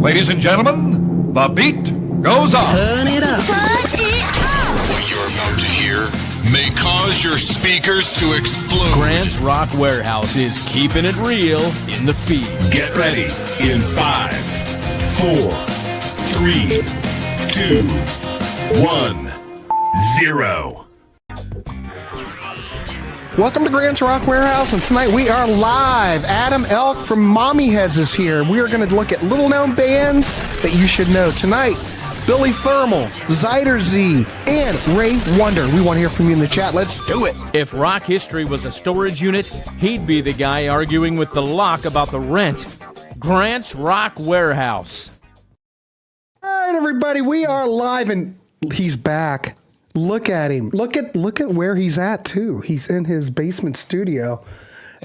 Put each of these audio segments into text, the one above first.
Ladies and gentlemen, the beat goes on. Turn it up. What you're about to hear may cause your speakers to explode. Grant's Rock Warehouse is keeping it real in the feed. Get ready in 5, 4, 3, 2, 1, 0. Welcome to Grant's Rock Warehouse, and tonight we are live. Adam ELK from Mommy Heads is here. We are going to look at little-known bands that you should know. Tonight, Billy Thermal, Zuider Zee, and Ray Wonder. We want to hear from you in the chat. Let's do it. If rock history was a storage unit, he'd be the guy arguing with the lock about the rent. Grant's Rock Warehouse. All right, everybody, we are live, and he's back. Look at him. Look at where he's at, too. He's in his basement studio,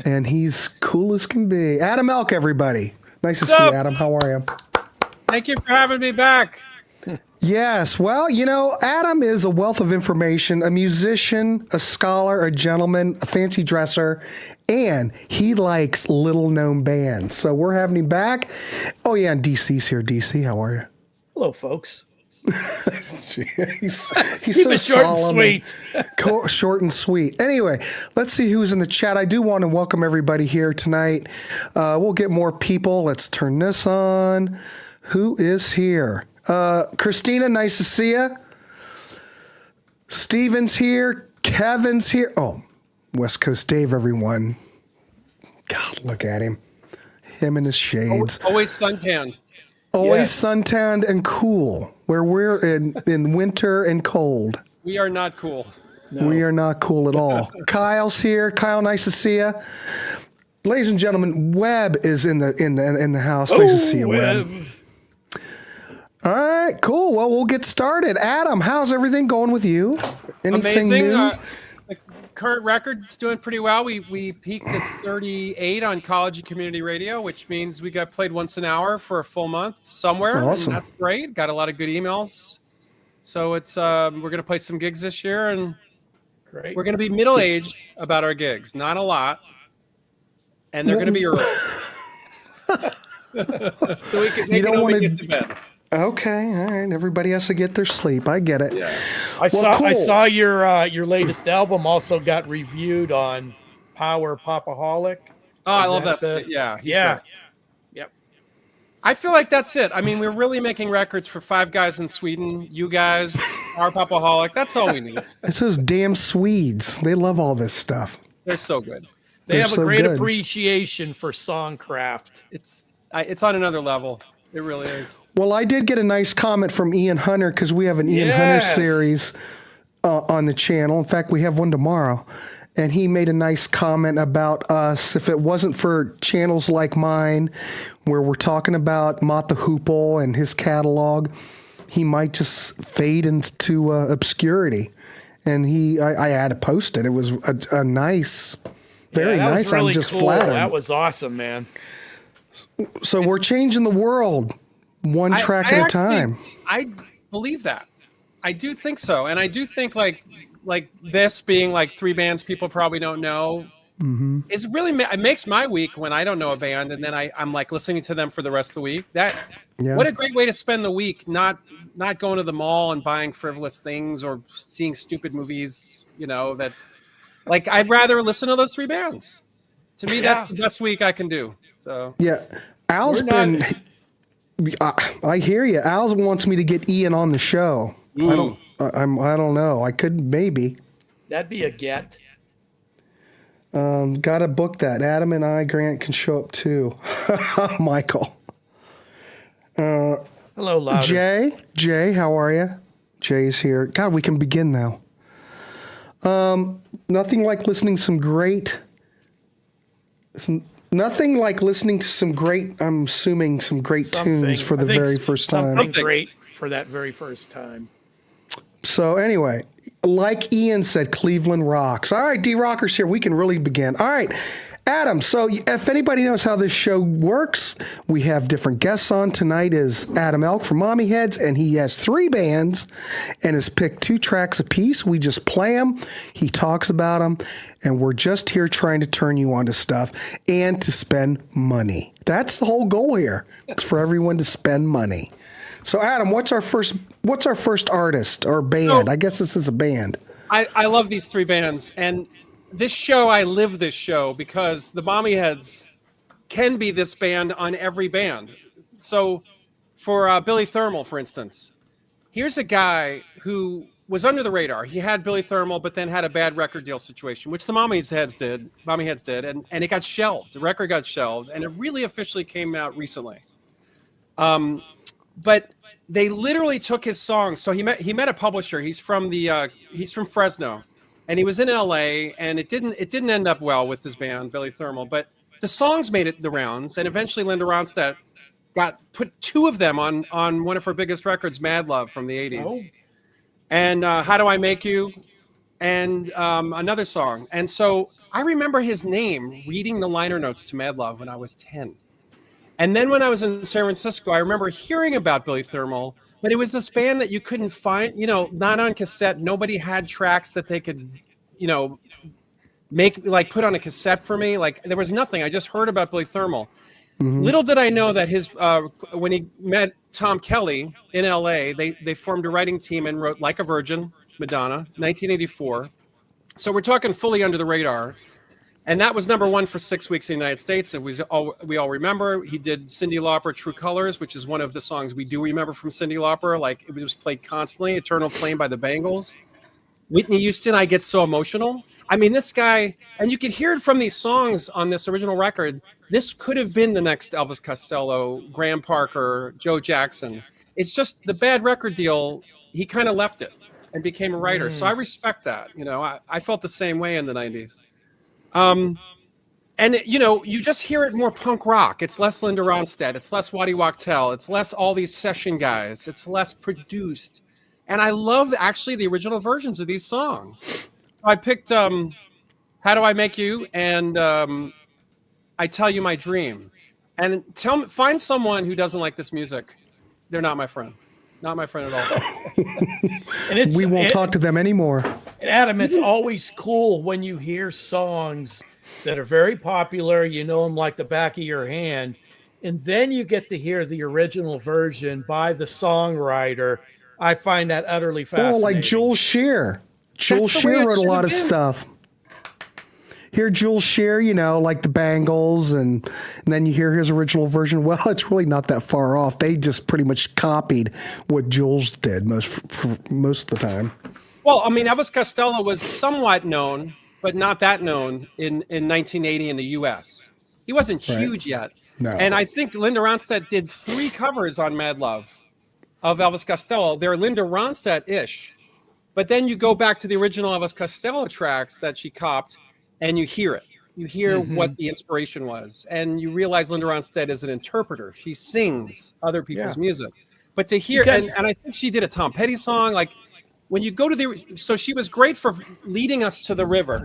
and he's cool as can be. Adam ELK, everybody. Nice to see you, Adam. How are you? Thank you for having me back. Yes. Well, you know, Adam is a wealth of information, a musician, a scholar, a gentleman, a fancy dresser, and he likes little-known bands. So we're having him back. Oh, yeah, and DC's here. DC, how are you? Hello, folks. he's Keep so it short solemn and sweet. Short and sweet. Anyway, let's see who's in the chat. I do want to welcome everybody here tonight. We'll get more people. Let's turn this on. Who is here? Christina, nice to see you. Steven's here. Kevin's here. Oh, West Coast Dave, everyone. God, look at him. Him and his shades. Always suntanned. Always suntanned and cool, where we're in winter and cold. We are not cool. No. We are not cool at all. Kyle's here. Kyle, nice to see you. Ladies and gentlemen, Webb is in the house. Nice to see you, Webb. All right, cool. Well, we'll get started. Adam, how's everything going with you? Anything Amazing. new? The current record's doing pretty well. We peaked at 38 on college and community radio, which means we got played once an hour for a full month somewhere. Awesome. And that's great. Got a lot of good emails. So it's we're going to play some gigs this year, and Great. we're going to be middle-aged about our gigs. Not a lot. And they're going to be early. So we can take it when we get to bed. Okay, all right. Everybody has to get their sleep. I get it. Yeah. I cool. saw your latest album also got reviewed on Power Popaholic. Oh, I love that. Yeah. He's Yeah. great. Yep. I feel like that's it. I mean, we're really making records for 5 guys in Sweden. You guys, our Popaholic. That's all we need. It's those damn Swedes. They love all this stuff. They're so good. They They're have so a great good. appreciation for songcraft. It's on another level. It really is. Well, I did get a nice comment from Ian Hunter because we have an Ian Hunter Yes. series on the channel. In fact, we have one tomorrow. And he made a nice comment about us. If it wasn't for channels like mine, where we're talking about Mott the Hoople and his catalog, he might just fade into obscurity. And I had to post it. It was a nice, very that nice. Was really I'm just cool. flattered. That was awesome, man. So we're changing the world one track at a time. I believe that. I do think so. And I do think like this being like 3 bands people probably don't know is really, it makes my week when I don't know a band and then I'm like listening to them for the rest of the week. What a great way to spend the week, not going to the mall and buying frivolous things or seeing stupid movies, that like I'd rather listen to those 3 bands. To me, that's the best week I can do. So yeah, Al's been. I hear you. Al wants me to get Ian on the show. I don't know. I could maybe. That'd be a get. Got to book that. Adam and I, Grant, can show up too. Michael. Hello, Louder. Jay, how are you? Jay's here. God, we can begin now. Nothing like listening to some great. Nothing like listening to some great, I'm assuming some great tunes for the very first time. Something great for that very first time. So anyway, like Ian said, Cleveland rocks. All right, D-Rockers here. We can really begin. All right, Adam, so if anybody knows how this show works, we have different guests on. Tonight is Adam ELK from Mommy Heads, and he has 3 bands and has picked 2 tracks apiece. We just play them, he talks about them, and we're just here trying to turn you on to stuff and to spend money. That's the whole goal here. It's for everyone to spend money. So Adam, what's our first artist or band? I guess this is a band. I love these 3 bands, and this show, I live this show because the Mommy Heads can be this band on every band. So for Billy Thermal, for instance, here's a guy who was under the radar. He had Billy Thermal, but then had a bad record deal situation, which the Mommy Heads did, and it got shelved. The record got shelved, and it really officially came out recently. But they literally took his songs. So he met a publisher. He's from Fresno. And he was in LA, and it didn't end up well with his band, Billy Thermal. But the songs made it the rounds, and eventually Linda Ronstadt put 2 of them on one of her biggest records, Mad Love from the 80s. Oh. And How Do I Make You? And another song. And so I remember his name reading the liner notes to Mad Love when I was 10. And then when I was in San Francisco, I remember hearing about Billy Thermal, but it was this band that you couldn't find, not on cassette. Nobody had tracks that they could, make, like, put on a cassette for me. Like, there was nothing. I just heard about Billy Thermal. Mm-hmm. Little did I know that his when he met Tom Kelly in LA, they formed a writing team and wrote Like a Virgin, Madonna, 1984. So we're talking fully under the radar. And that was number 1 for 6 weeks in the United States. And we all remember he did Cyndi Lauper, True Colors, which is one of the songs we do remember from Cyndi Lauper. Like, it was played constantly. Eternal Flame by the Bangles. Whitney Houston, I Get So Emotional. I mean, this guy, and you could hear it from these songs on this original record. This could have been the next Elvis Costello, Graham Parker, Joe Jackson. It's just the bad record deal. He kind of left it and became a writer. So I respect that. I felt the same way in the 90s. And you just hear it more punk rock. It's less Linda Ronstadt. It's less Waddy Wachtel. It's less all these session guys. It's less produced. And I love actually the original versions of these songs. I picked How Do I Make You and I Tell You My Dream. And find someone who doesn't like this music. They're not my friend. Not my friend at all. And we won't talk to them anymore. Adam, it's always cool when you hear songs that are very popular, them like the back of your hand, and then you get to hear the original version by the songwriter. I find that utterly fascinating. Oh, like Jules Shear. Jules Shear wrote a lot of stuff. Hear Jules Shear, like the Bangles, and then you hear his original version. Well, it's really not that far off. They just pretty much copied what Jules did most of the time. Well, I mean, Elvis Costello was somewhat known, but not that known in 1980 in the U.S. He wasn't huge yet. No. And I think Linda Ronstadt did 3 covers on Mad Love of Elvis Costello. They're Linda Ronstadt-ish. But then you go back to the original Elvis Costello tracks that she copped, and you hear it. You hear what the inspiration was. And you realize Linda Ronstadt is an interpreter. She sings other people's music. But to hear, and I think she did a Tom Petty song, like, when you go to so she was great for leading us to the river,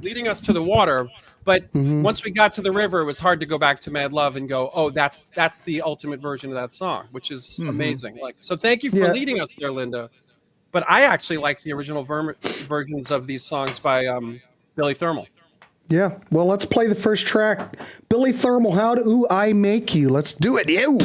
leading us to the water. But once we got to the river, it was hard to go back to Mad Love and go, oh, that's the ultimate version of that song, which is amazing. Like, so thank you for leading us there, Linda. But I actually like the original versions of these songs by Billy Thermal. Yeah. Well, let's play the first track. Billy Thermal, How Do I Make You? Let's do it. Ew.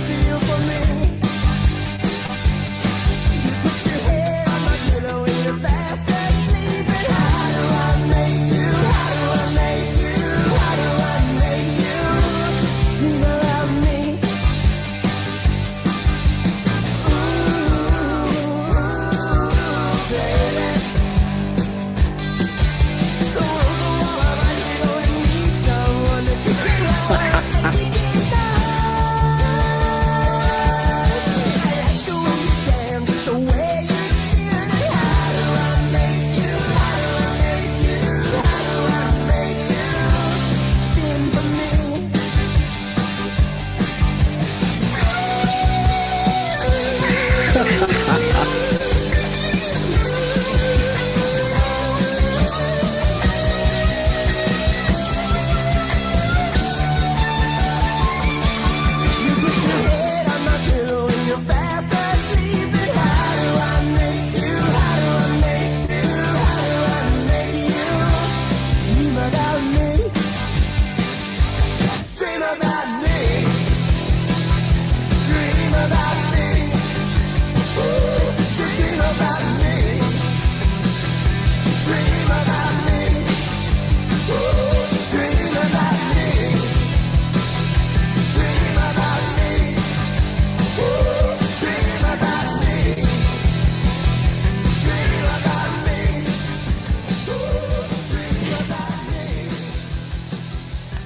Feel for me.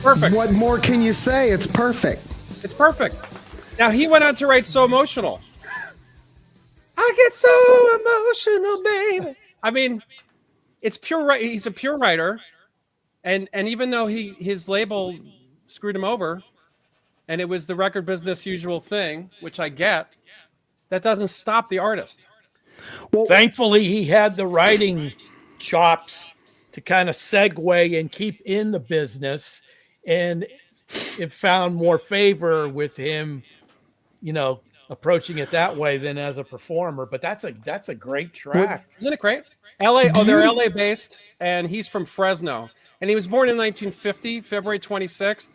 Perfect. What more can you say? It's perfect. It's perfect. Now he went on to write So Emotional. I get so emotional, baby. I mean, it's pure right. He's a pure writer. And even though his label screwed him over, and it was the record business usual thing, which I get, that doesn't stop the artist. Well, thankfully, he had the writing chops to kind of segue and keep in the business, and it found more favor with him, approaching it that way than as a performer. But that's a great track. Isn't it great? LA. Oh, they're LA based, and he's from Fresno. And he was born in 1950, February 26th.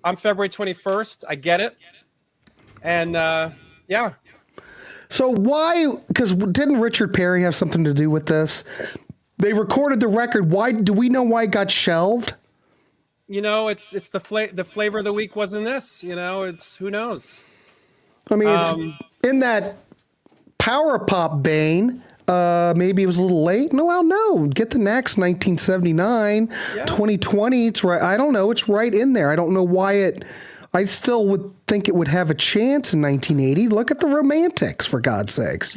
I'm February 21st. I get it. And yeah. So why? Because didn't Richard Perry have something to do with this? They recorded the record. Why do we know why it got shelved? It's the flavor of the week wasn't this. It's who knows. I mean, it's in that power pop vein. Maybe it was a little late. No. Get the next 1979, 2020. It's right. I don't know. It's right in there. I don't know why I still would think it would have a chance in 1980. Look at the Romantics, for God's sakes.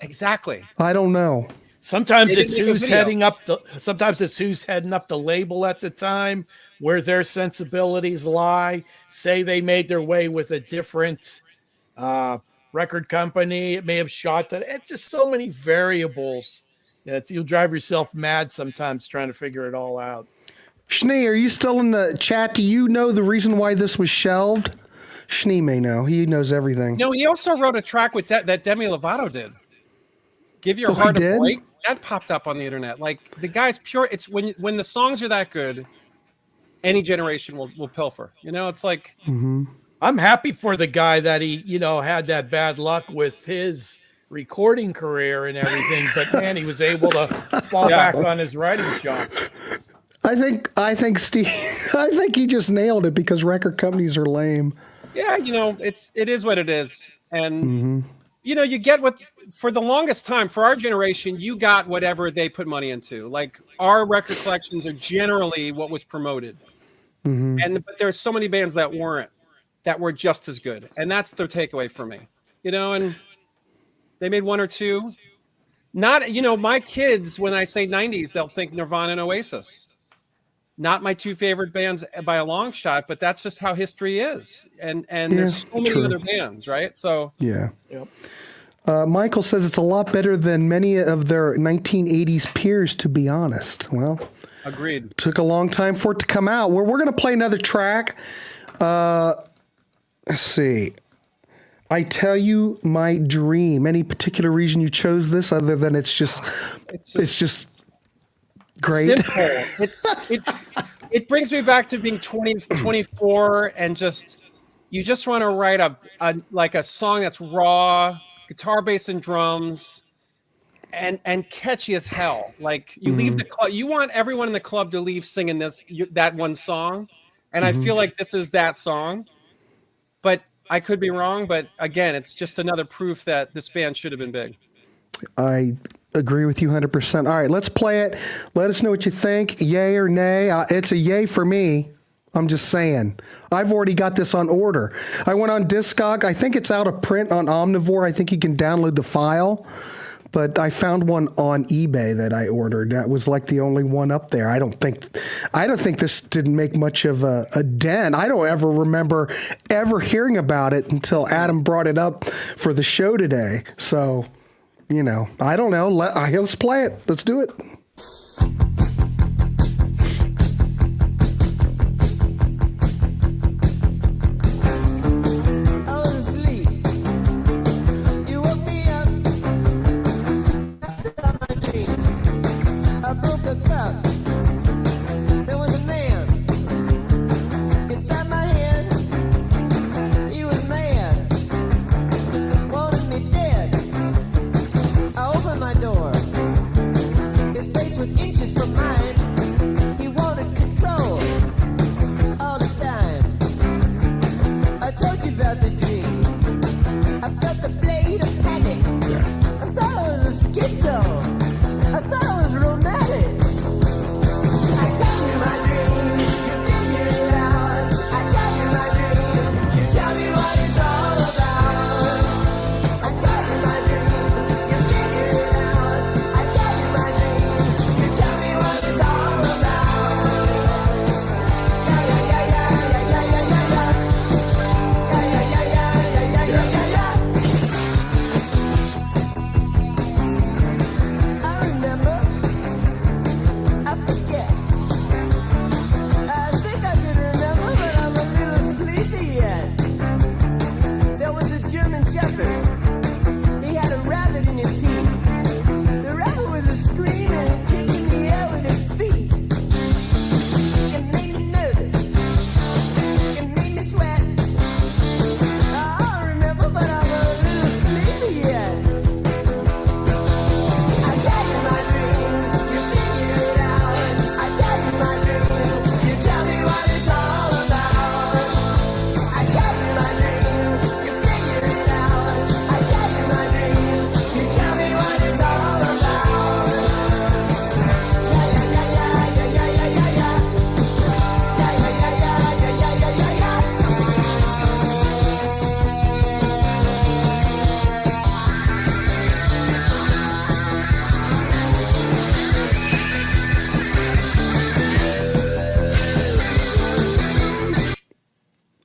Exactly. I don't know. Sometimes it's who's heading up the label at the time, where their sensibilities lie. Say they made their way with a different record company, it may have shot that. It's just so many variables. You'll drive yourself mad sometimes trying to figure it all out. Schnee, are you still in the chat? Do you know the reason why this was shelved? Schnee may know. He knows everything. No, he also wrote a track with that Demi Lovato did. Give Your Heart a Break. That popped up on the internet. Like, the guy's pure. It's when the songs are that good, any generation will pilfer. It's like. Mm-hmm. I'm happy for the guy that he, had that bad luck with his recording career and everything, but man, he was able to fall back on his writing chops. I think Steve, I think he just nailed it because record companies are lame. Yeah, it is what it is. And, you get what, for the longest time, for our generation, you got whatever they put money into. Like, our record collections are generally what was promoted. But there's so many bands that weren't. That were just as good. And that's the takeaway for me, and they made one or two. Not, my kids, when I say 90s, they'll think Nirvana and Oasis. Not my two favorite bands by a long shot, but that's just how history is. And there's so many other bands, right? So yeah. Yep. Michael says it's a lot better than many of their 1980s peers, to be honest. Well, agreed. Took a long time for it to come out. We're going to play another track. Let's see. I Tell You My Dream. Any particular reason you chose this other than it's just great? It brings me back to being 24 and you just want to write a song that's raw, guitar, bass, and drums, and catchy as hell. Like, you leave the club, you want everyone in the club to leave singing that one song, and I feel like this is that song. But I could be wrong, but again, it's just another proof that this band should have been big. I agree with you 100%. All right, let's play it. Let us know what you think, yay or nay. It's a yay for me. I'm just saying. I've already got this on order. I went on Discog. I think it's out of print on Omnivore. I think you can download the file. But I found one on eBay that I ordered. That was like the only one up there. I don't think this didn't make much of a dent. I don't ever remember ever hearing about it until Adam brought it up for the show today. So I don't know. Let's play it. Let's do it.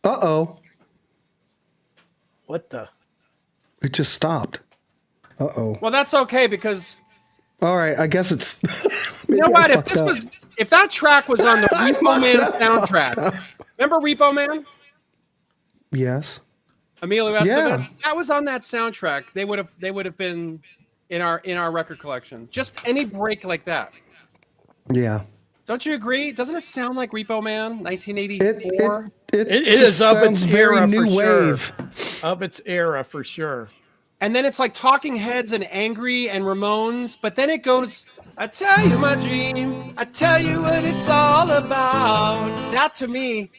Uh-oh. What the? It just stopped. Uh-oh. Well, that's okay because All right, I guess it's you know what? If that track was on the Repo Man soundtrack, remember Repo Man? Yes. Emilio Estevez? Yeah. That was on that soundtrack. They would have been in our record collection. Just any break like that. Yeah. Don't you agree? Doesn't it sound like Repo Man, 1984? It is of its very era new for wave. sure. Of its era for sure. And then it's like Talking Heads and Angry and Ramones, but then it goes, I tell you my dream, I tell you what it's all about. That to me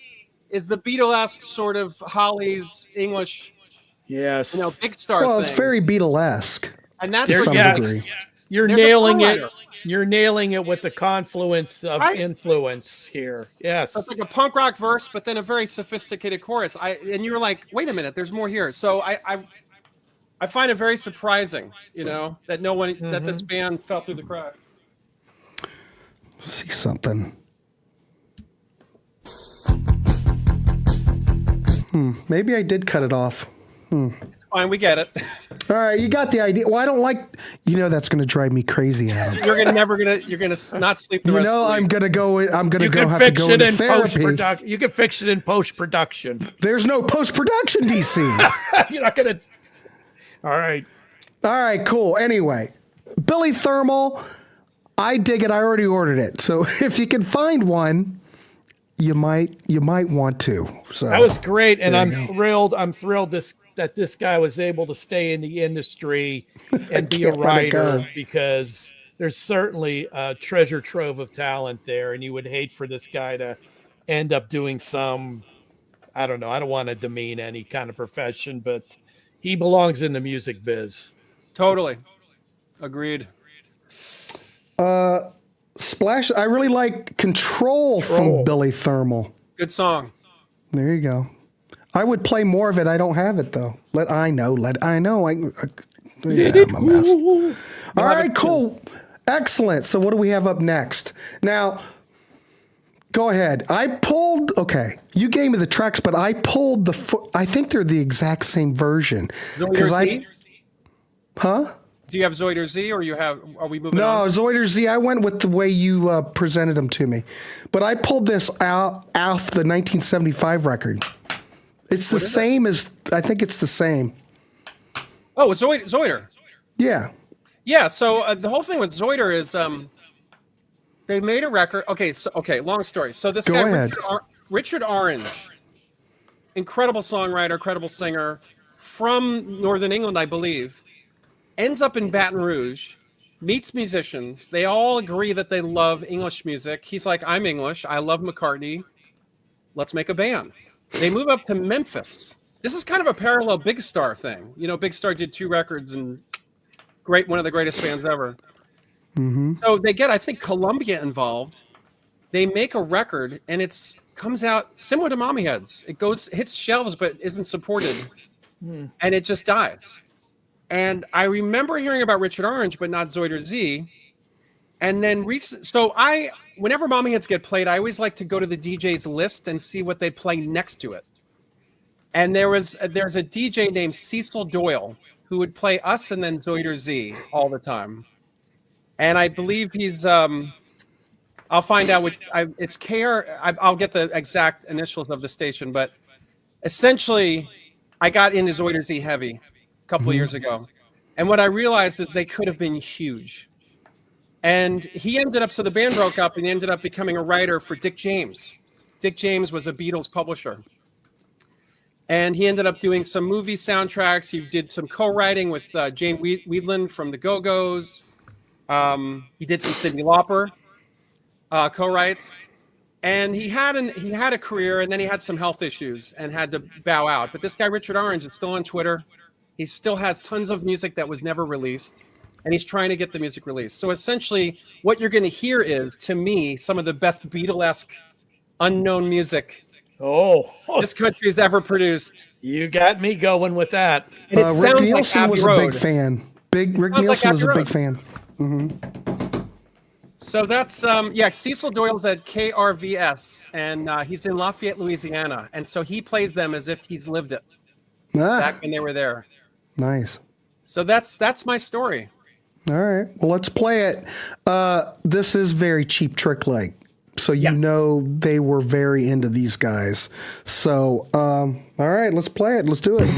is the Beatlesque sort of Holly's English, Yes. big star Well, thing. it's very Beatlesque And that's to what some degree. You're There's a nailing it. songwriter. You're nailing it with the confluence of Right. influence here. Yes. So it's like a punk rock verse, but then a very sophisticated chorus. And you're like, wait a minute, there's more here. So I find it very surprising, that no one that this band fell through the cracks. See something. Maybe I did cut it off. Fine, we get it. All right, you got the idea. Well, I don't like. That's going to drive me crazy, Adam. You're gonna not sleep the rest of the week. I'm gonna go. I'm gonna You go can have to fix go it into in therapy. post-production. You can fix it in post-production. There's no post production, DC. You're not gonna. All right. All right, cool. Anyway, Billy Thermal, I dig it. I already ordered it. So if you can find one, you might want to. So That was great, and There I'm you go. thrilled. I'm thrilled that this guy was able to stay in the industry and be a can't let it go. writer, because there's certainly a treasure trove of talent there, and you would hate for this guy to end up doing some. I don't know. I don't want to demean any kind of profession, but he belongs in the music biz. Totally. Agreed. Splash. I really like Control from Billy Thermal. Good song. There you go. I would play more of it. I don't have it though. Let I know. I'm a mess. All right, cool. Excellent. So what do we have up next? Now, go ahead. Okay. You gave me the tracks, but I pulled I think they're the exact same version. Zuider Zee? Huh? Do you have Zuider Zee, or are we moving No, on? Zuider Zee. I went with the way you presented them to me, but I pulled this out off the 1975 record. It's the same as I think it's the same. Oh, it's Zuider. Yeah. Yeah. So the whole thing with Zuider is they made a record. Okay. Long story. So this Go guy ahead. Richard Orange, incredible songwriter, incredible singer from Northern England, I believe. Ends up in Baton Rouge, meets musicians. They all agree that they love English music. He's like, I'm English. I love McCartney. Let's make a band. They move up to Memphis. This is kind of a parallel Big Star thing. You know, Big Star did 2 records and one of the greatest bands ever. Mm-hmm. So they get, I think, Columbia involved. They make a record, and comes out similar to Mommy Heads. It hits shelves, but isn't supported, and it just dies. And I remember hearing about Richard Orange, but not Zuider Zee. And then whenever Mommy Hits get played, I always like to go to the DJ's list and see what they play next to it. And there's a DJ named Cecil Doyle who would play us and then Zuider Zee all the time. And I believe he's I'll find out it's KR. I'll get the exact initials of the station, but essentially, I got into Zuider Zee heavy a couple of years ago. And what I realized is they could have been huge. And so the band broke up, and he ended up becoming a writer for Dick James. Dick James was a Beatles publisher. And he ended up doing some movie soundtracks. He did some co-writing with Jane Wiedlin from the Go-Go's. He did some Cyndi Lauper co-writes. And he had a career, and then he had some health issues and had to bow out. But this guy, Richard Orange, is still on Twitter. He still has tons of music that was never released, and he's trying to get the music released. So essentially, what you're going to hear is, to me, some of the best Beatlesque unknown music this country's ever produced. You got me going with that. And it Rick sounds like Nielsen Abbey was Road. a big fan. Rick sounds like Nielsen was a Abbey big fan. Mm-hmm. So that's Cecil Doyle's at KRVS, and he's in Lafayette, Louisiana, and so he plays them as if he's lived it back when they were there. Nice. So that's my story. All right. Well, let's play it. This is very Cheap Trick like. So you know they were very into these guys. So, all right, let's play it. Let's do it.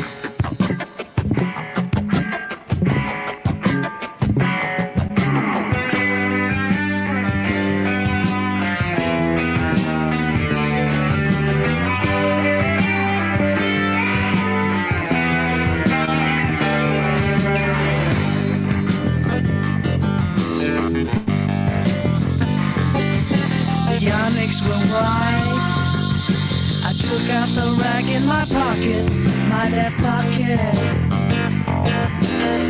Out the rag in my pocket, my left pocket.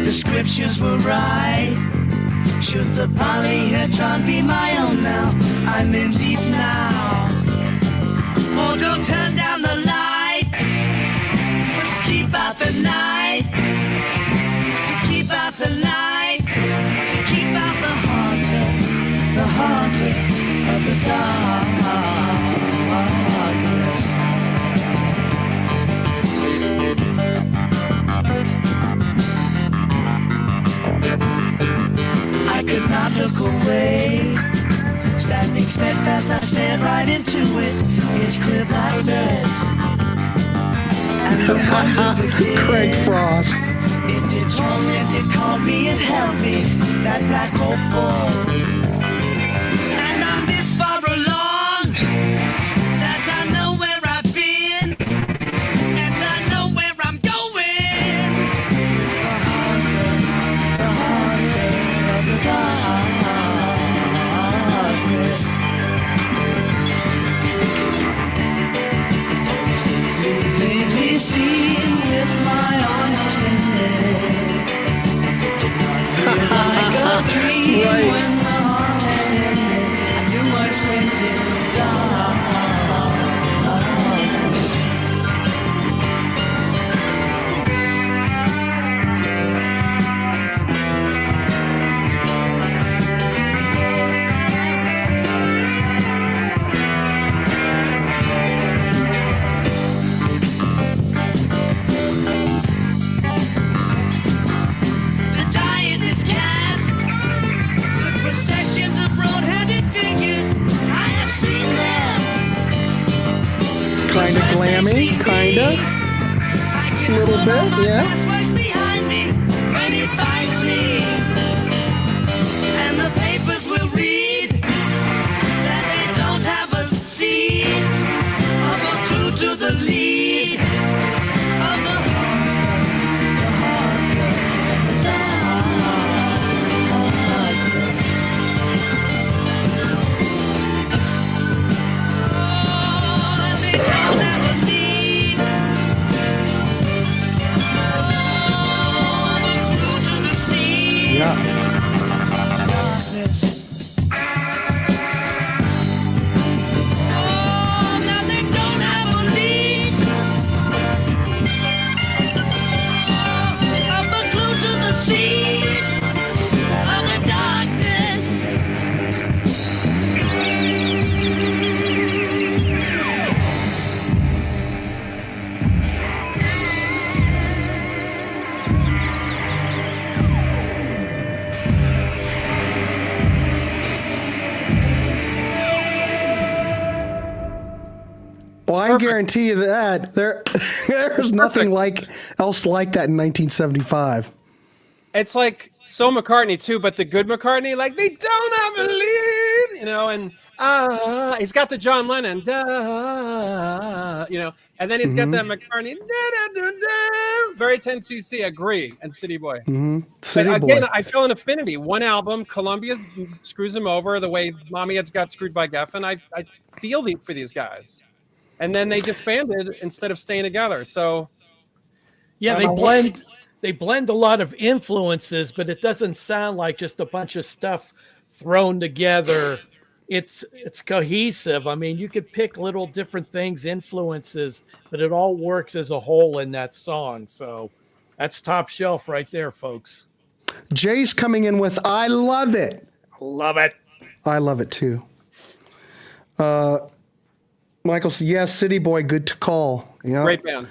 The scriptures were right. Should the polyhedron be my own now? I'm in deep now. Oh, don't turn down the light. Let's keep out the night. To keep out the light. To keep out the haunter of the darkness. I could not look away. Standing steadfast, I stared right into it. It's clear blackness. And the wonder within. Craig Frost. It did torment, it called me, it held me. That black opal. And I'm this far along that I know where I've been. And I know where I'm going. With the haunter of the darkness. Vaguely seen with my arms extended. Did not feel like a dream when the heart had ended. I knew I spent in the darkness. The diet is little bit, yeah. Past works behind me when he finds me. And the papers will read that they don't have a seed of a clue to the lead of the hunter, the darkness. Oh, and they don't have a lead of a clue to the seed. Yeah. Darkness. Oh, now they don't have a lead of the clue to the seed of the darkness. Well, I guarantee you that there's nothing else like that in 1975. It's like so McCartney too, but the good McCartney, like they don't have a lead, you know, and he's got the John Lennon, you know, and then he's got that McCartney, very 10cc, agree, and City Boy. City But Boy. again, I feel an affinity. One album, Columbia screws him over the way Mommy Heads got screwed by Geffen. I feel for these guys, and then they disbanded instead of staying together. So Yeah, they blend a lot of influences, but it doesn't sound like just a bunch of stuff thrown together. It's cohesive. I mean, you could pick little different things, influences, but it all works as a whole in that song. So that's top shelf right there, folks. Jay's coming in with I love it. Love it. I love it too. Michael said, yes, City Boy, good to call. Yeah. great band.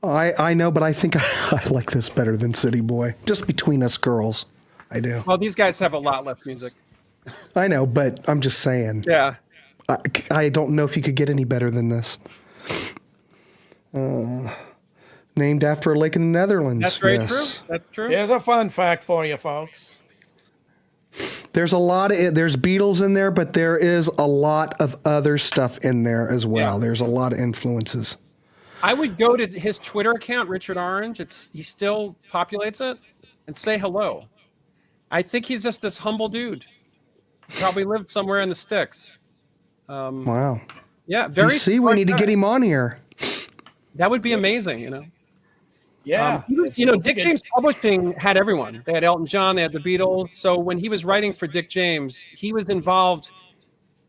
I know, but I think I like this better than City Boy. Just between us girls. I do. Well, these guys have a lot less music. I know, but I'm just saying. Yeah. I don't know if you could get any better than this. Named after a lake in the Netherlands. That's very yes. true. That's true. Here's a fun fact for you, folks. There's there's Beatles in there, but there is a lot of other stuff in there as well. Yeah. There's a lot of influences. I would go to his Twitter account, Richard Orange. He still populates it, and say hello. I think he's just this humble dude. Probably lived somewhere in the sticks. Wow. Yeah, very. DC, we need to get him on here. That would be amazing, you know. Yeah. Dick James Publishing had everyone. They had Elton John, they had the Beatles. So when he was writing for Dick James, he was involved.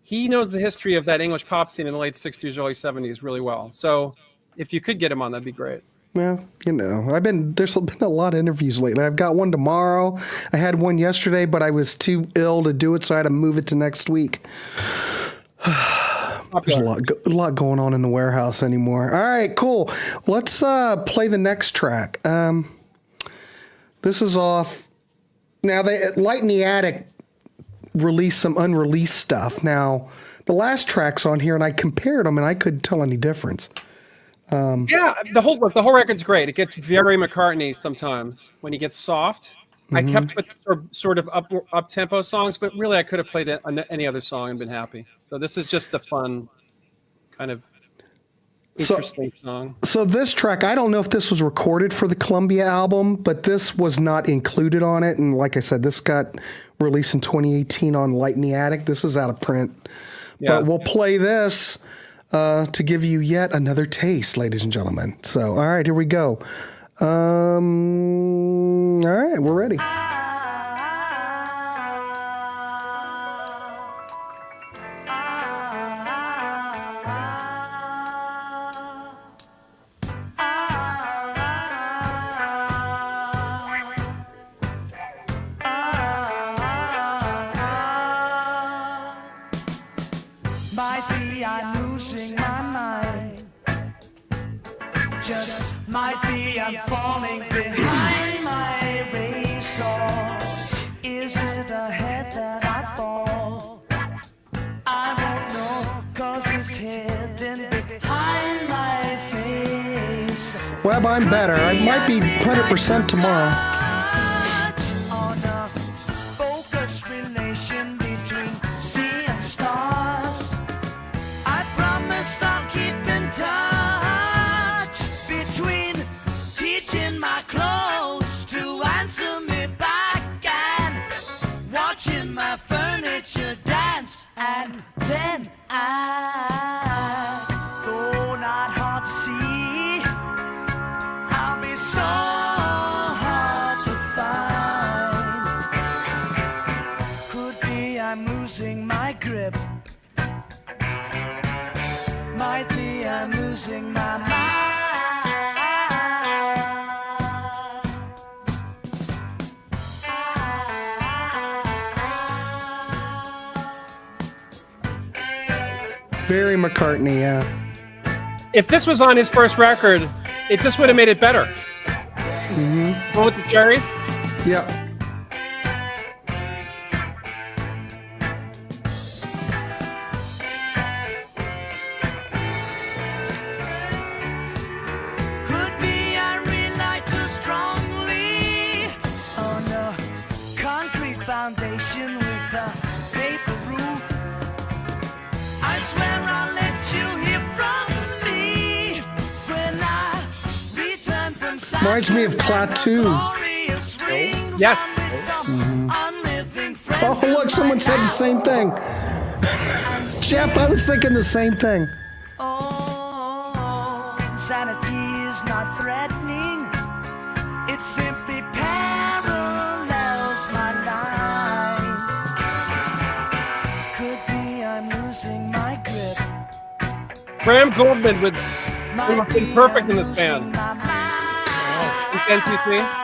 He knows the history of that English pop scene in the late 60s, early 70s really well. So if you could get him on, that'd be great. Well, there's been a lot of interviews lately. I've got one tomorrow. I had one yesterday, but I was too ill to do it, so I had to move it to next week. There's a lot going on in the warehouse anymore. All right, cool. Let's play the next track. This is off. Now, Light in the Attic released some unreleased stuff. Now, the last track's on here, and I compared them, and I couldn't tell any difference. Yeah, the whole record's great. It gets very McCartney sometimes when he gets soft. I kept with sort of up tempo songs, but really I could have played any other song and been happy. So this is just a fun, kind of interesting song. So this track, I don't know if this was recorded for the Columbia album, but this was not included on it. And like I said, this got released in 2018 on Light in the Attic. This is out of print. Yeah. But we'll play this to give you yet another taste, ladies and gentlemen. So, all right, here we go. All right, we're ready. Might be I'm losing my mind. Just might be I'm falling behind my race. Or is it ahead that I fall? I won't know, 'cause it's hidden behind my face. Well, by I'm better. I might be 100% tomorrow. On a focused relation between sea and stars. I promise I'll keep in touch between teaching my clothes to answer me back and watching my furniture dance. And then though not hard to see, I'll be so hard to find. Could be I'm losing my grip. Might be I'm losing my mind. Very McCartney, yeah. If this was on his first record, it just would have made it better. One with the cherries. Yep. Could be I rely too strongly on a concrete foundation with a paper roof. I swear I'll let you hear from me when I return from Reminds me of Klaatu. Yes. Oh, look, someone said the same thing. Jeff, I was thinking the same thing. Oh, sanity is not threatening. It simply parallels my line. Could be I'm losing my grip. Graham Goldman would Might have been be perfect I'm in this losing band. my mind. NCC.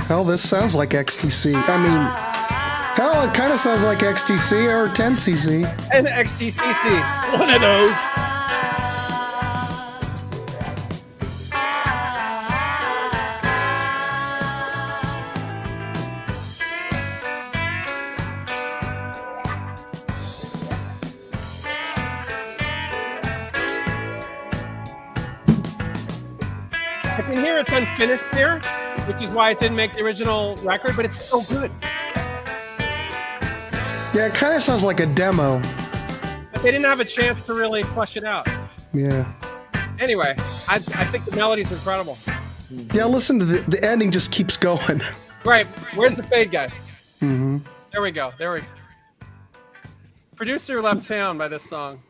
Hell, this sounds like XTC. I mean, hell, it kind of sounds like XTC or 10cc. And XTCC. One of those. I can hear it's unfinished here, which is why it didn't make the original record, but it's so good. Yeah, it kind of sounds like a demo. But they didn't have a chance to really flesh it out. Yeah. Anyway, I think the melody's incredible. Yeah, listen to the ending just keeps going. Right, where's the fade guy? Mm-hmm. There we go. Producer left town by this song.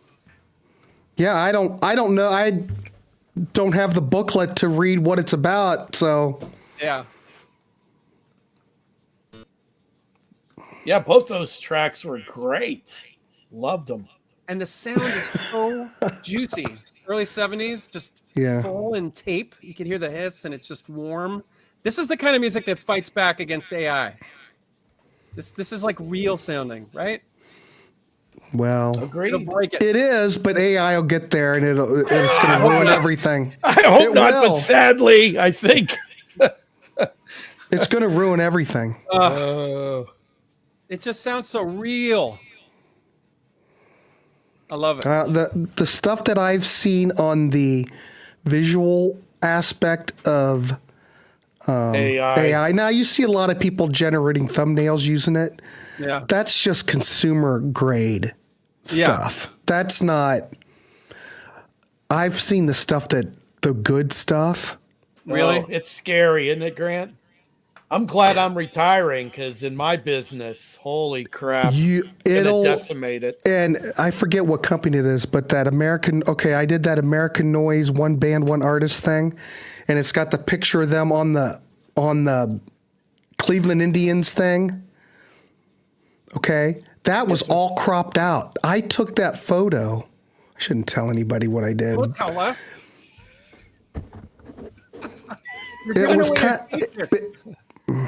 Yeah, I don't know. I don't have the booklet to read what it's about, so Yeah. Yeah, both those tracks were great. Loved them. And the sound is so juicy. Early 70s, just Yeah. full in tape. You can hear the hiss and it's just warm. This is the kind of music that fights back against AI. This is like real sounding, right? well, It'll Agreed. break it. it is, but AI will get there and it's going to ruin everything. I hope It not, will. but sadly, I think. It's going to ruin everything. It just sounds so real. I love it. The stuff that I've seen on the visual aspect of AI. Now you see a lot of people generating thumbnails using it. Yeah. That's just consumer grade stuff. That's not. I've seen the stuff the good stuff. Really? Oh, it's scary, isn't it, Grant? I'm glad I'm retiring because in my business, holy crap, It'll decimate it. And I forget what company it is, but that American. Okay, I did that American Noise one band, one artist thing, and it's got the picture of them on the Cleveland Indians thing. Okay, that was all cropped out. I took that photo. I shouldn't tell anybody what I did. Don't tell us. It was kind.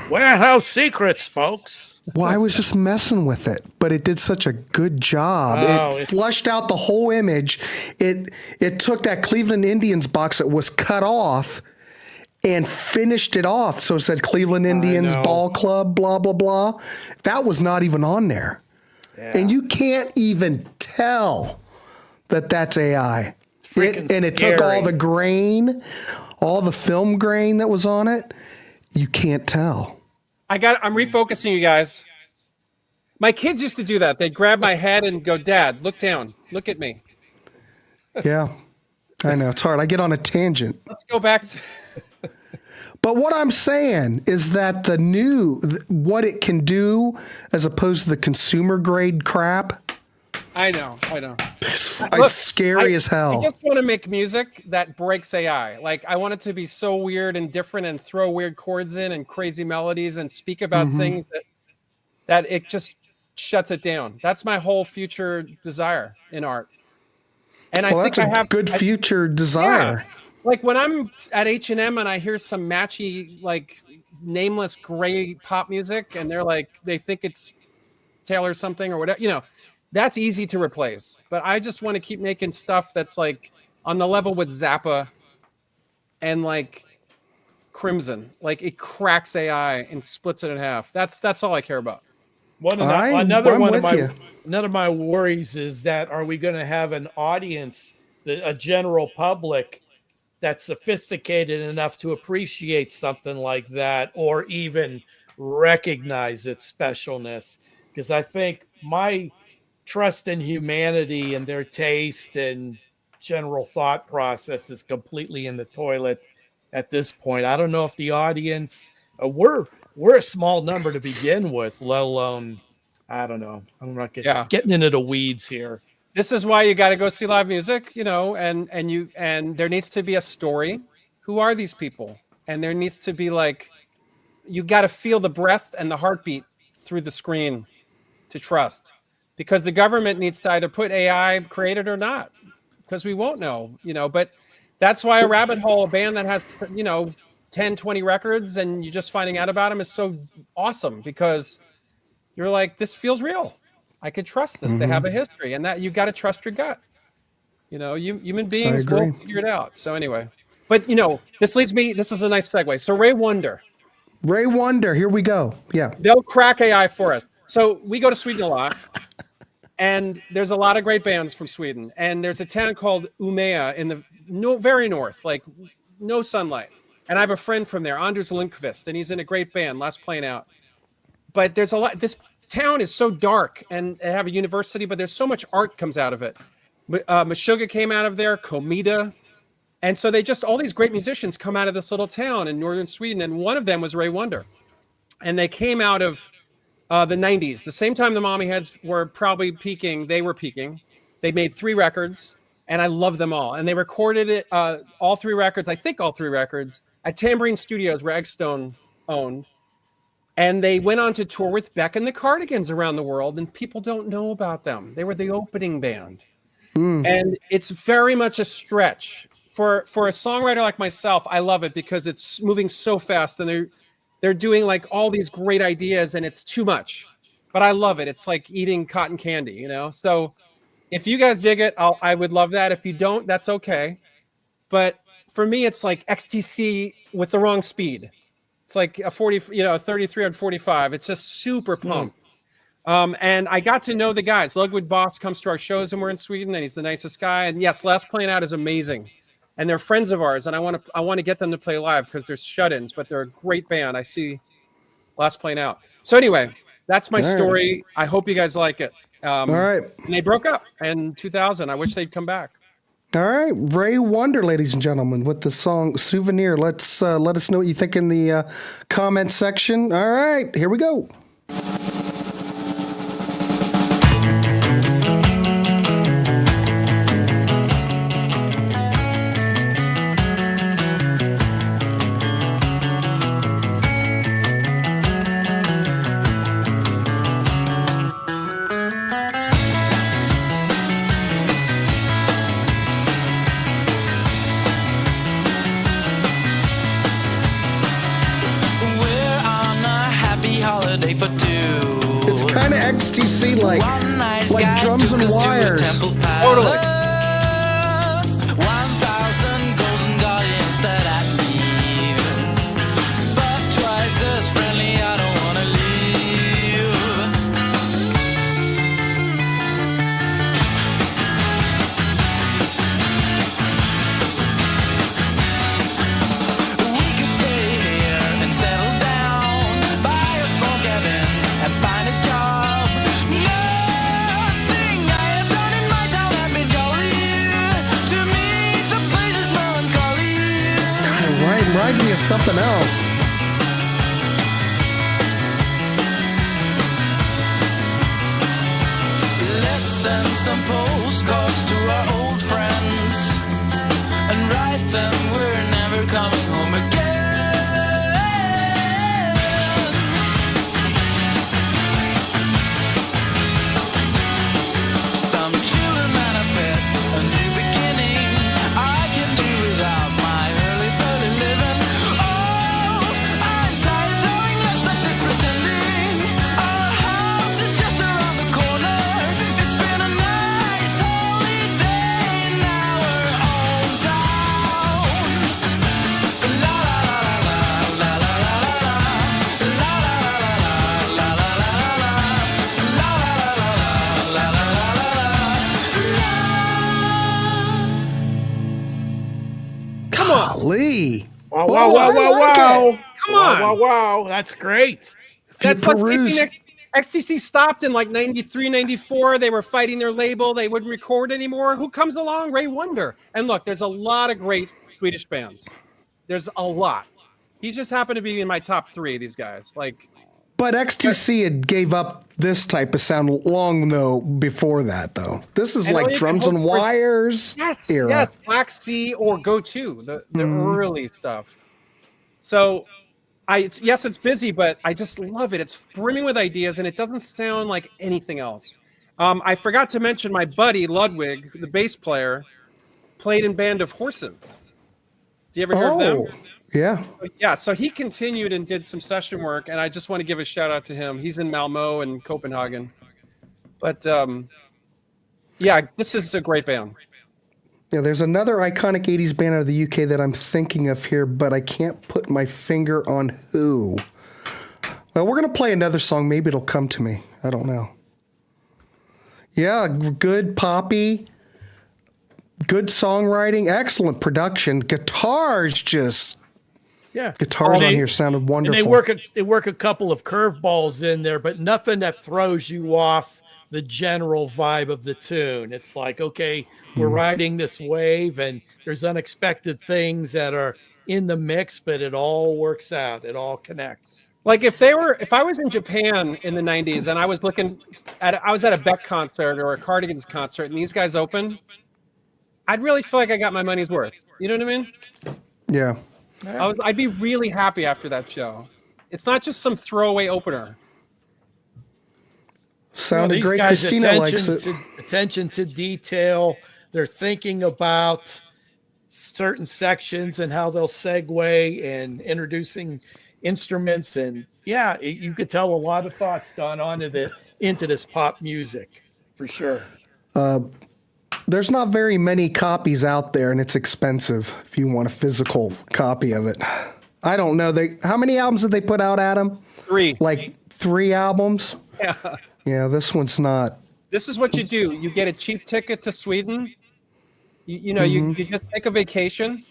Warehouse secrets, folks. Well, I was just messing with it, but it did such a good job. Oh, It flushed out the whole image. It took that Cleveland Indians box that was cut off and finished it off. So it said Cleveland Indians know. Ball Club, blah, blah, blah. That was not even on there. Yeah. And you can't even tell that that's AI. freaking it took all scary. the grain, all the film grain that was on it. You can't tell. I'm refocusing you guys. My kids used to do that. They'd grab my head and go, Dad, look down. Look at me. Yeah, I know. It's hard. I get on a tangent. Let's go back to... But what I'm saying is that what it can do as opposed to the consumer grade crap, I know. it's scary as hell. I just want to make music that breaks AI. Like, I want it to be so weird and different and throw weird chords in and crazy melodies and speak about things that it just shuts it down. That's my whole future desire in art. And I think that's I have good future desire. Yeah. Like when I'm at H&M and I hear some matchy, like nameless gray pop music, and they think it's Taylor something or whatever, that's easy to replace. But I just want to keep making stuff that's like on the level with Zappa and like Crimson. Like it cracks AI and splits it in half. That's all I care about. Another one of my worries is that are we going to have an audience, a general public that's sophisticated enough to appreciate something like that or even recognize its specialness? Because I think my trust in humanity and their taste and general thought process is completely in the toilet at this point. I don't know if the audience, we're a small number to begin with, let alone, I don't know. I'm not getting into the weeds here. This is why you got to go see live music, and there needs to be a story. Who are these people? And there needs to be you got to feel the breath and the heartbeat through the screen to trust, because the government needs to either put AI, create it or not, because we won't know, but that's why a rabbit hole, a band that has, 10, 20 records and you're just finding out about them is so awesome, because you're like, this feels real. I could trust this. They have a history, and that you got to trust your gut. Human beings will figure it out. So anyway, but this leads me. This is a nice segue. So Ray Wonder, here we go. Yeah, they'll crack AI for us. So we go to Sweden a lot, and there's a lot of great bands from Sweden. And there's a town called Umeå in the very north, like no sunlight. And I have a friend from there, Anders Lundqvist, and he's in a great band, Last Plane Out. But there's a lot. This town is so dark, and they have a university, but there's so much art comes out of it. Meshuggah came out of there, Komida. And so all these great musicians come out of this little town in northern Sweden. And one of them was Ray Wonder. And they came out of the 90s. The same time the Mommy Heads were probably peaking, they were peaking. They made 3 records, and I love them all. And they recorded it, all 3 records, at Tambourine Studios, where Eggstone owned. And they went on to tour with Beck and the Cardigans around the world, and people don't know about them. They were the opening band. And it's very much a stretch. For a songwriter like myself, I love it because it's moving so fast, and they're doing like all these great ideas, and it's too much. But I love it. It's like eating cotton candy, So if you guys dig it, I would love that. If you don't, that's okay. But for me, it's like XTC with the wrong speed. It's like a 33 on 45. It's just super pumped. And I got to know the guys. Ludwig Boss comes to our shows, and we're in Sweden, and he's the nicest guy. And yes, Last Plane Out is amazing. And they're friends of ours, and I want to get them to play live because they're shut-ins, but they're a great band. I see Last Plane Out. So anyway, that's my story. I hope you guys like it. All right. And they broke up in 2000. I wish they'd come back. All right, Ray Wonder, ladies and gentlemen, with the song "Souvenir." Let us know what you think in the comment section. All right, here we go. It's kind of XTC like drums and wires. Totally. 1,000 golden guardians that I need, but twice as friendly, I don't wanna leave. me of something else. Let's send some postcards to our old friends and write them we're never coming home again. Some children and a pet, a new beginning. I can do without my early living. Oh, I'm tired telling us like this pretending. Our house is just around the corner. It's been a nice holiday. Now we're hometown. La la la la la la la la la la la la la la la la la. Golly. Wow, Whoa, wow, wow, I wow, like wow. it. Come on. Wow, wow, wow. That's great. That's you like peruse- keeping XTC stopped in like 93, 94. They were fighting their label. They wouldn't record anymore. Who comes along? Ray Wonder. And look, there's a lot of great Swedish bands. There's a lot. He's just happened to be in my top 3, these guys. Like, But XTC had gave up this type of sound long though before that though. This is And all like you drums can and hope for- wires era. yes, Black Sea or Go To, the early stuff. So it's busy, but I just love it. It's brimming with ideas, and it doesn't sound like anything else. I forgot to mention my buddy Ludwig, the bass player, played in Band of Horses. Do you ever hear of them? Yeah. Yeah, so he continued and did some session work, and I just want to give a shout out to him. He's in Malmö and Copenhagen. But yeah, this is a great band. Yeah, there's another iconic 80s band out of the UK that I'm thinking of here, but I can't put my finger on who. Well, we're going to play another song. Maybe it'll come to me. I don't know. Yeah, good poppy, good songwriting, excellent production. Guitars just... Yeah. Guitars And on they- here sounded And wonderful. they work a couple of curveballs in there, but nothing that throws you off the general vibe of the tune. It's like, okay, we're riding this wave and there's unexpected things that are in the mix, but it all works out. It all connects. Like if I was in Japan in the 90s and I was at a Beck concert or a Cardigans concert and these guys open, I'd really feel like I got my money's worth. You know what I mean? Yeah. I'd be really happy after that show. It's not just some throwaway opener. Sounded These great. guys, Christina likes it. attention to detail. They're thinking about certain sections and how they'll segue and introducing instruments. And yeah, you could tell a lot of thoughts gone on into this pop music for sure. There's not very many copies out there, and it's expensive if you want a physical copy of it. I don't know. How many albums did they put out, Adam? 3. Like 3 albums? Yeah. Yeah, this one's not. This is what you do. You get a cheap ticket to Sweden. You just take a vacation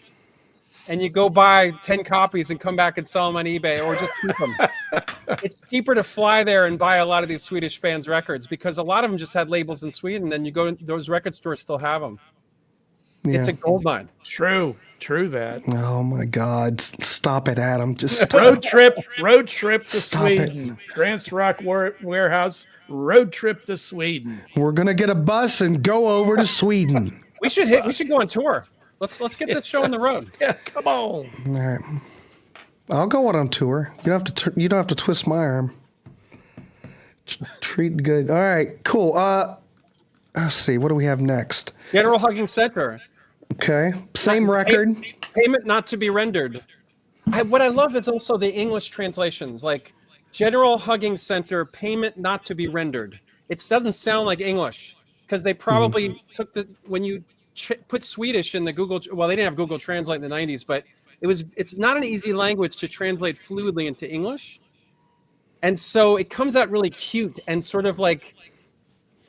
and you go buy 10 copies and come back and sell them on eBay or just keep them. It's cheaper to fly there and buy a lot of these Swedish bands' records because a lot of them just had labels in Sweden and you go to those record stores still have them. Yeah. It's a gold mine. True that. Oh my God! Stop it, Adam. Just stop. Road trip to Stop Sweden. Grant's Rock Warehouse road trip to Sweden. We're gonna get a bus and go over to Sweden. We should go on tour. Let's get that show on the road. Yeah, come on. All right, I'll go on tour. You don't have to twist my arm. Treat good. All right, cool. Let's see. What do we have next? General Hugging Center. Okay, same record. Payment not to be rendered. What I love is also the English translations, like General Hugging Center, payment not to be rendered. It doesn't sound like English because they probably took when you put Swedish in the Google. Well, they didn't have Google Translate in the 90s, but it's not an easy language to translate fluidly into English, and so it comes out really cute and sort of like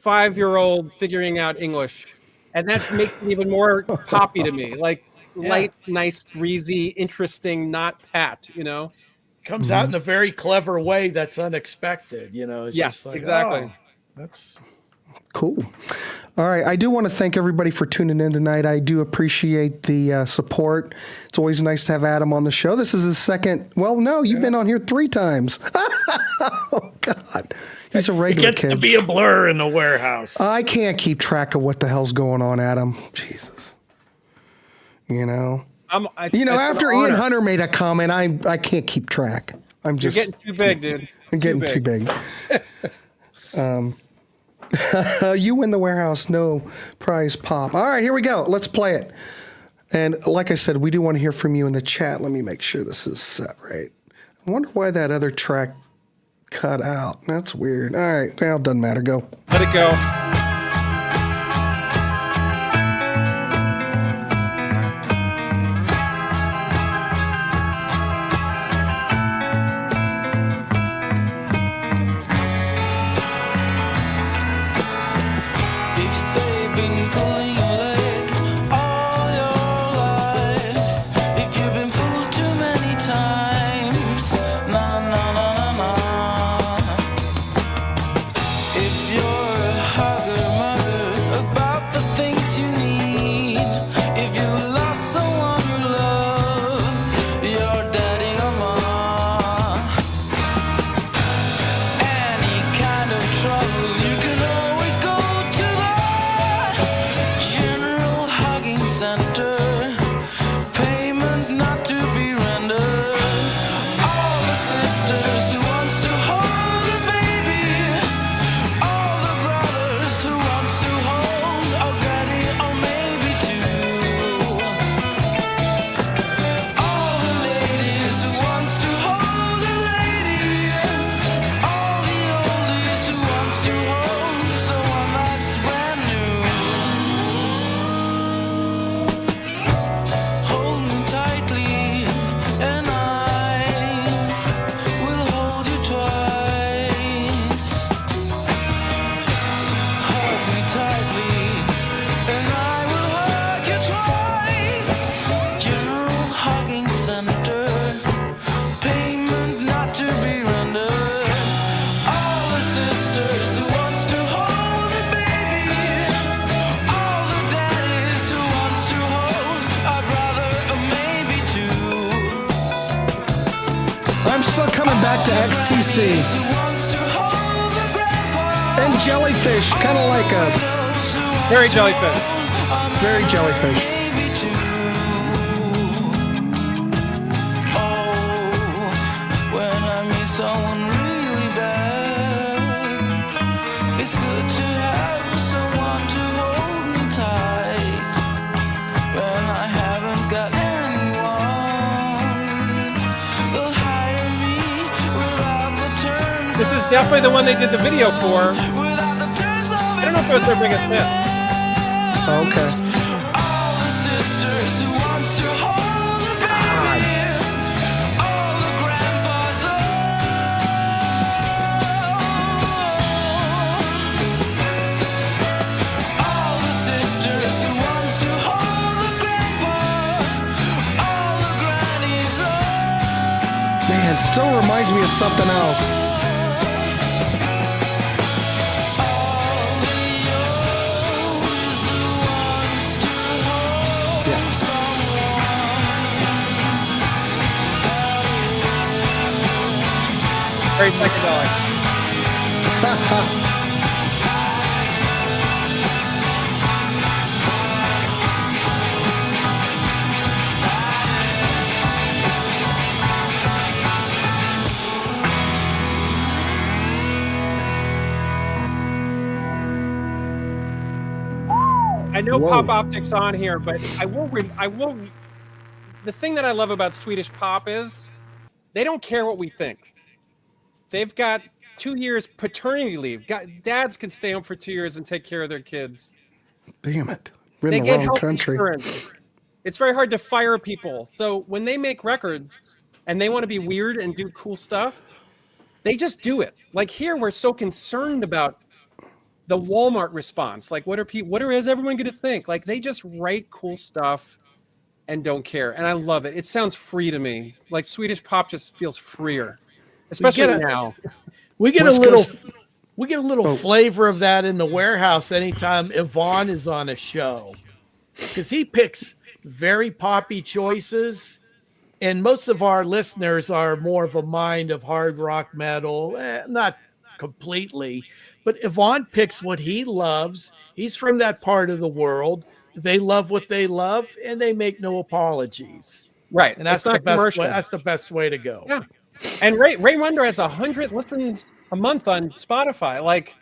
5-year-old figuring out English. And that makes it even more poppy to me, like light, nice, breezy, interesting, not pat, Comes out in a very clever way that's unexpected, It's Yes, just like, exactly. oh, that's Cool. All right. I do want to thank everybody for tuning in tonight. I do appreciate the support. It's always nice to have Adam on the show. This is his second. Well, no, you've been on here 3 times. Oh, God. He's a regular It gets kid. to be a blur in the warehouse. I can't keep track of what the hell's going on, Adam. Jesus. You know? After Ian Hunter made a comment, I can't keep track. I'm just. You're getting too big, dude. I'm getting too big. You win the warehouse, no prize pop. All right, here we go. Let's play it. And like I said, we do want to hear from you in the chat. Let me make sure this is set right. I wonder why that other track cut out. That's weird. All right, well, it doesn't matter. Go. Let it go. Back to XTC and jellyfish, kind of like a very jellyfish. Very jellyfish. Definitely the one they did the video for. I don't know if it was their biggest hit. Oh, okay. Man, it still reminds me of something else. Very psychedelic. I know Whoa. Pop Optic's on here, but I will. The thing that I love about Swedish Pop is they don't care what we think. They've got 2 years paternity leave. Dads can stay home for 2 years and take care of their kids. Damn it. We're They in the get wrong health country. insurance. It's very hard to fire people. So when they make records and they want to be weird and do cool stuff, they just do it. Like here, we're so concerned about the Walmart response. Like, what is everyone going to think? Like, they just write cool stuff and don't care. And I love it. It sounds free to me. Like Swedish Pop just feels freer. Especially now. We get West a little Coast- We get a little flavor of that in the warehouse anytime Yvonne is on a show, because he picks very poppy choices, and most of our listeners are more of a mind of hard rock metal, not completely, but Yvonne picks what he loves. He's from that part of the world. They love what they love, and they make no apologies. Right. And that's It's not the best commercial. way. That's the best way to go. Yeah. And Ray Wonder has 100 listens a month on Spotify. Like,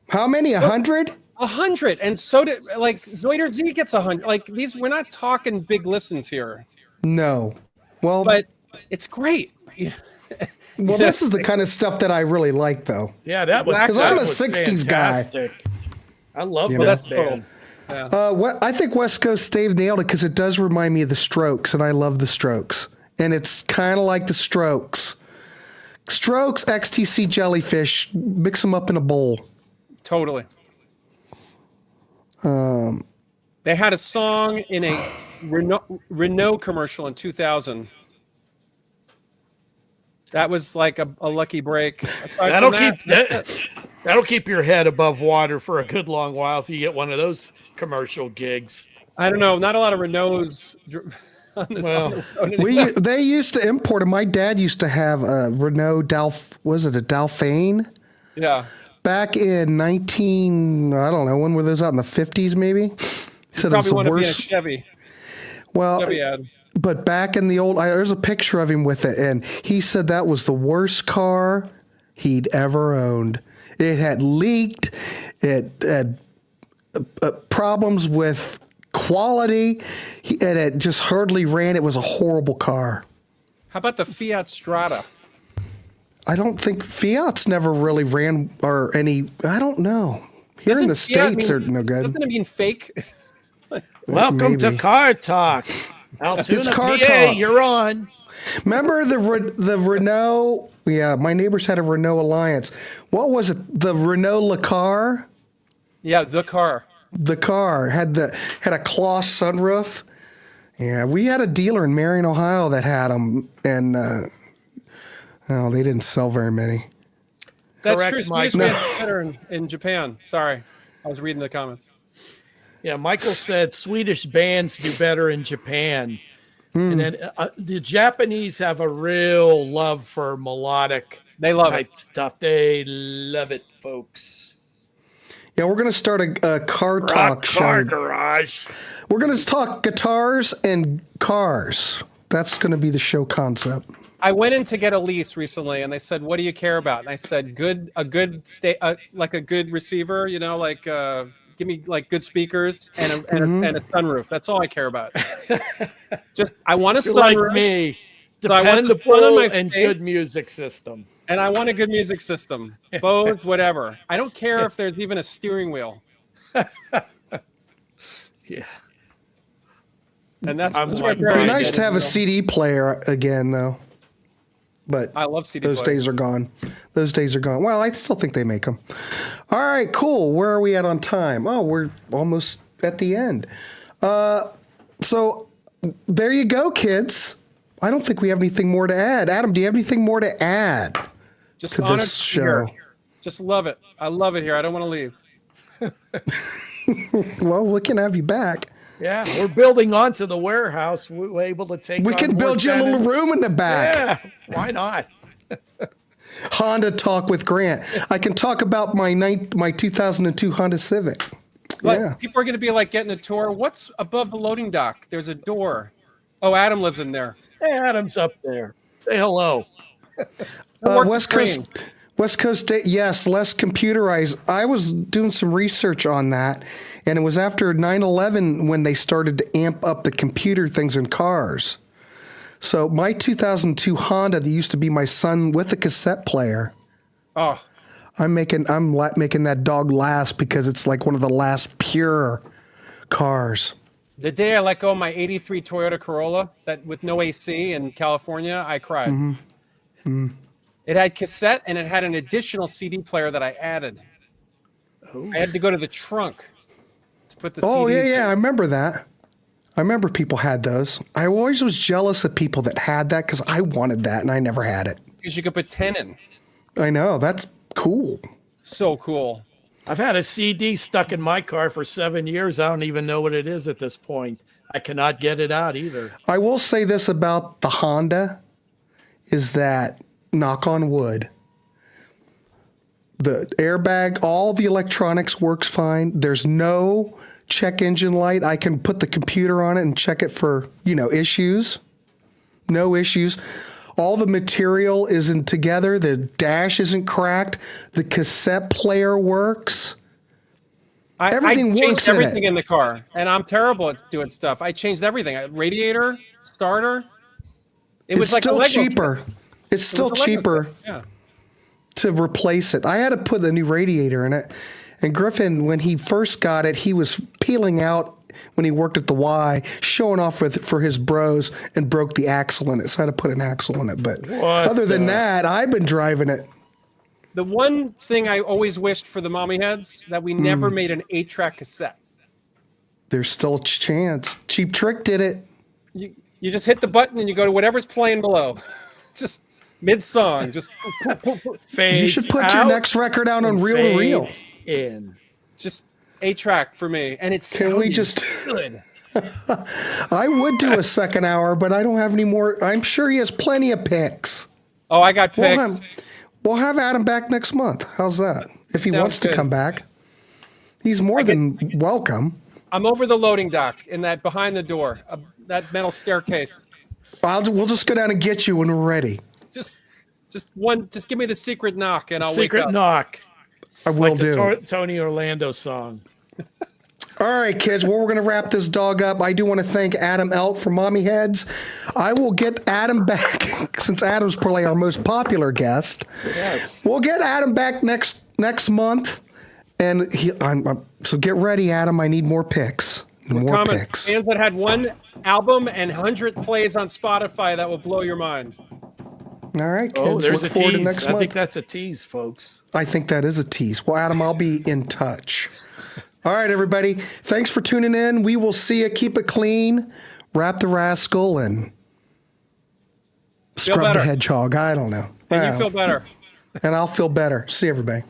how many? 100? 100. And so did like Zuider Zee gets 100. Like these, we're not talking big listens here. No. Well, but it's great. Well, this is the kind of stuff that I really like, though. Yeah, that was because I'm a '60s fantastic guy. I love You this know? band. Yeah. I think West Coast Stave nailed it because it does remind me of the Strokes, and I love the Strokes. And it's kind of like the Strokes. Strokes, XTC, Jellyfish, mix them up in a bowl. Totally. They had a song in a Renault commercial in 2000. That was like a lucky break. That'll keep your head above water for a good long while if you get one of those commercial gigs. I don't know. Not a lot of Renaults. They used to import them. My dad used to have a Renault was it a Dauphine? Yeah. Back in I don't know, when were those out, in the 50s maybe? He said it was the want worst. To be in a Chevy. Well, Chevy ad. But back in the old, there's a picture of him with it, and he said that was the worst car he'd ever owned. It had leaked. It had problems with quality, and it just hardly ran. It was a horrible car. How about the Fiat Strada? I don't think Fiat's never really ran or any. I don't know. Here in the States are no good. Doesn't it mean fake? Welcome to Car Talk. Altoona, It's Car PA, Talk. you're on. Remember the Renault? Yeah, my neighbors had a Renault Alliance. What was it? The Renault Le Car? Yeah, the car. The car had a cloth sunroof. Yeah, we had a dealer in Marion, Ohio that had them, and they didn't sell very many. That's Correct, true. Mike. Swedish bands better in Japan. Sorry, I was reading the comments. Yeah, Michael said Swedish bands do better in Japan. And then the Japanese have a real love for melodic type stuff. They love it, folks. Yeah, we're going to start a car talk show. Car garage. We're going to talk guitars and cars. That's going to be the show concept. I went in to get a lease recently, and they said, "What do you care about?" And I said, a good receiver. You know, like give me like good speakers and a sunroof. That's all I care about. Just I want a sunroof. Like me, So I want the sun dependable on my and face. good music system. And I want a good music system. Bose, whatever. I don't care if there's even a steering wheel. Yeah. And that's I'm what's like- my It'd be priority. nice to have a CD player again, though. But I love CD those players. days are gone. Those days are gone. Well, I still think they make them. All right, cool. Where are we at on time? Oh, we're almost at the end. So there you go, kids. I don't think we have anything more to add. Adam, do you have anything more to add Just to honored this to be here. show? Just love it. I love it here. I don't want to leave. Well, we can have you back. Yeah, we're building onto the warehouse. We're able to take. We on can more build you a little tenants. room in the back. Yeah, why not? Honda talk with Grant. I can talk about my 2002 Honda Civic. But Yeah. people are going to be like getting a tour. What's above the loading dock? There's a door. Oh, Adam lives in there. Hey, Adam's up there. Say hello. West Coast, yes, less computerized. I was doing some research on that, and it was after 9/11 when they started to amp up the computer things in cars. So my 2002 Honda that used to be my son with a cassette player. Oh, I'm making that dog last because it's like one of the last pure cars. the day I let go of my 83 Toyota Corolla that with no AC in California, I cried. It had cassette and it had an additional CD player that I added. I had to go to the trunk to put the Oh, CD. yeah, I remember that. I remember people had those. I always was jealous of people that had that because I wanted that and I never had it. Because you could put 10 in. I know. That's cool. So cool. I've had a CD stuck in my car for 7 years. I don't even know what it is at this point. I cannot get it out either. I will say this about the Honda is that, knock on wood, the airbag, all the electronics works fine. There's no check engine light. I can put the computer on it and check it for, issues. No issues. All the material isn't together. The dash isn't cracked. The cassette player works. Everything I changed works in everything it. in the car, and I'm terrible at doing stuff. I changed everything. Radiator, starter. It was It's like still a Lego cheaper. kit. It's still It was a Lego cheaper kit, Yeah. to replace it. I had to put a new radiator in it. And Griffin, when he first got it, he was peeling out when he worked at the Y, showing off for his bros, and broke the axle in it. So I had to put an axle in it. But other than that, I've been driving it. The one thing I always wished for the mommy heads that we never made an 8-track cassette. There's still a chance. Cheap Trick did it. You just hit the button and you go to whatever's playing below. Just mid-song. Just You should put your next record out on reel to reel. In. Just 8-track for me. And it's Can we just good. I would do a second hour, but I don't have any more. I'm sure he has plenty of picks. Oh, I got picks. We'll have Adam back next month. How's that? If he Sounds wants to good. come back, he's more than welcome. I'm over the loading dock in that behind the door, that metal staircase. We'll just go down and get you when we're ready. Just give me the secret knock and I'll Secret wake up. knock. I will Like do. the Tony Orlando song. All right, kids. Well, we're going to wrap this dog up. I do want to thank Adam ELK for Mommy Heads. I will get Adam back since Adam's probably our most popular guest. Yes. We'll get Adam back next month, and so get ready, Adam. I need more picks. More Common picks. bands that had one album and 100 plays on Spotify that will blow your mind. All right, kids. Oh, there's Look a forward to tease. next I month. think that's a tease, folks. I think that is a tease. Well, Adam, I'll be in touch. All right, everybody. Thanks for tuning in. We will see you. Keep it clean. Wrap the rascal and scrub the better. hedgehog. I don't know. And you feel better. And I'll feel better. See you, everybody.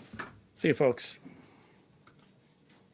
See you, folks.